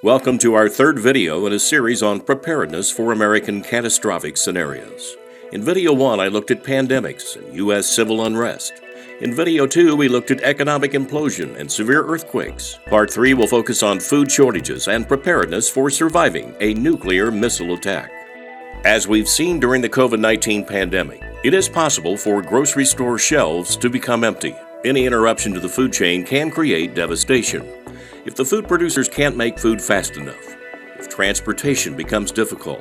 Welcome to our third video in a series on preparedness for American catastrophic scenarios. In video 1, I looked at pandemics and U.S. civil unrest. In video 2, we looked at economic implosion and severe earthquakes. Part 3 will focus on food shortages and preparedness for surviving a nuclear missile attack. As we've seen during the COVID-19 pandemic, it is possible for grocery store shelves to become empty. Any interruption to the food chain can create devastation. If the food producers can't make food fast enough, if transportation becomes difficult,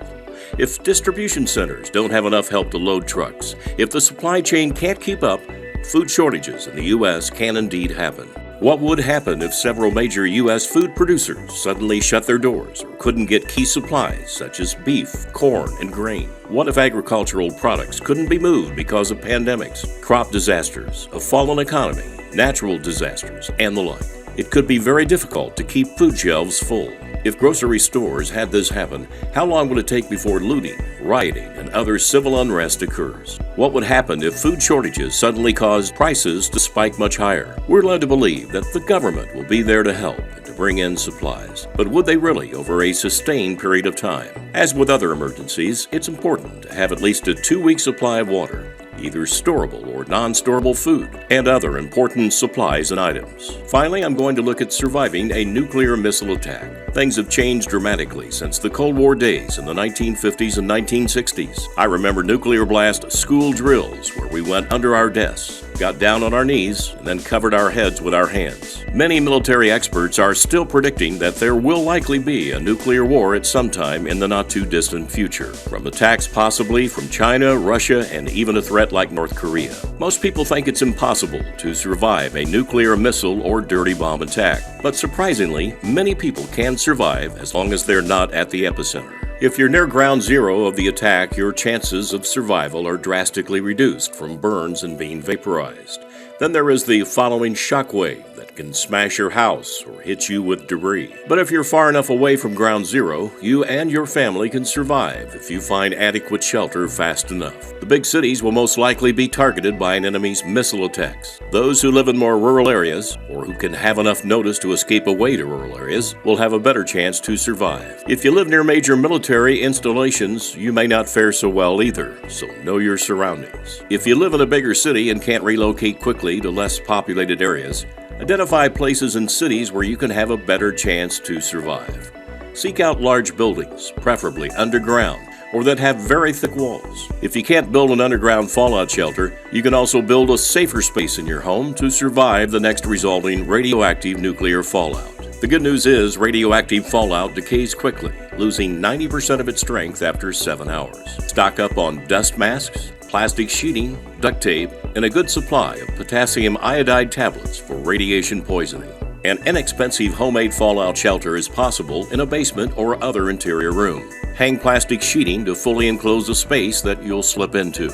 if distribution centers don't have enough help to load trucks, if the supply chain can't keep up, food shortages in the U.S. can indeed happen. What would happen if several major U.S. food producers suddenly shut their doors or couldn't get key supplies such as beef, corn, and grain? What if agricultural products couldn't be moved because of pandemics, crop disasters, a fallen economy, natural disasters, and the like? It could be very difficult to keep food shelves full. If grocery stores had this happen, how long would it take before looting, rioting, and other civil unrest occurs? What would happen if food shortages suddenly caused prices to spike much higher? We're led to believe that the government will be there to help and to bring in supplies. But would they really over a sustained period of time? As with other emergencies, it's important to have at least a 2-week supply of water, either storable or non-storable food, and other important supplies and items. Finally, I'm going to look at surviving a nuclear missile attack. Things have changed dramatically since the Cold War days in the 1950s and 1960s. I remember nuclear blast school drills where we went under our desks, got down on our knees, and then covered our heads with our hands. Many military experts are still predicting that there will likely be a nuclear war at some time in the not-too-distant future, from attacks possibly from China, Russia, and even a threat like North Korea. Most people think it's impossible to survive a nuclear missile or dirty bomb attack, but surprisingly, many people can survive as long as they're not at the epicenter. If you're near ground zero of the attack, your chances of survival are drastically reduced from burns and being vaporized. Then there is the following shockwave that can smash your house or hit you with debris. But if you're far enough away from ground zero, you and your family can survive if you find adequate shelter fast enough. The big cities will most likely be targeted by an enemy's missile attacks. Those who live in more rural areas, or who can have enough notice to escape away to rural areas, will have a better chance to survive. If you live near major military installations, you may not fare so well either, so know your surroundings. If you live in a bigger city and can't relocate quickly to less populated areas, identify places in cities where you can have a better chance to survive. Seek out large buildings, preferably underground, or that have very thick walls. If you can't build an underground fallout shelter, you can also build a safer space in your home to survive the next resulting radioactive nuclear fallout. The good news is radioactive fallout decays quickly, losing 90% of its strength after 7 hours. Stock up on dust masks, plastic sheeting, duct tape, and a good supply of potassium iodide tablets for radiation poisoning. An inexpensive homemade fallout shelter is possible in a basement or other interior room. Hang plastic sheeting to fully enclose a space that you'll slip into.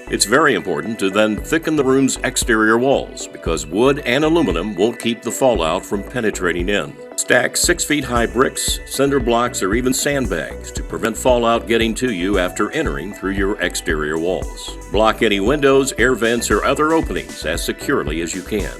It's very important to then thicken the room's exterior walls because wood and aluminum won't keep the fallout from penetrating in. Stack 6 feet high bricks, cinder blocks, or even sandbags to prevent fallout getting to you after entering through your exterior walls. Block any windows, air vents, or other openings as securely as you can.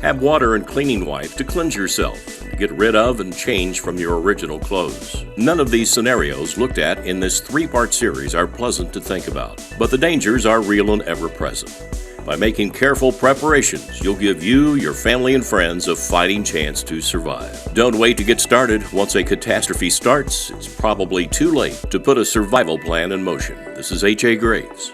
Have water and cleaning wipes to cleanse yourself and get rid of and change from your original clothes. None of these scenarios looked at in this 3-part series are pleasant to think about, but the dangers are real and ever-present. By making careful preparations, you'll give you, your family, and friends a fighting chance to survive. Don't wait to get started. Once a catastrophe starts, it's probably too late to put a survival plan in motion. This is H.A. Graves.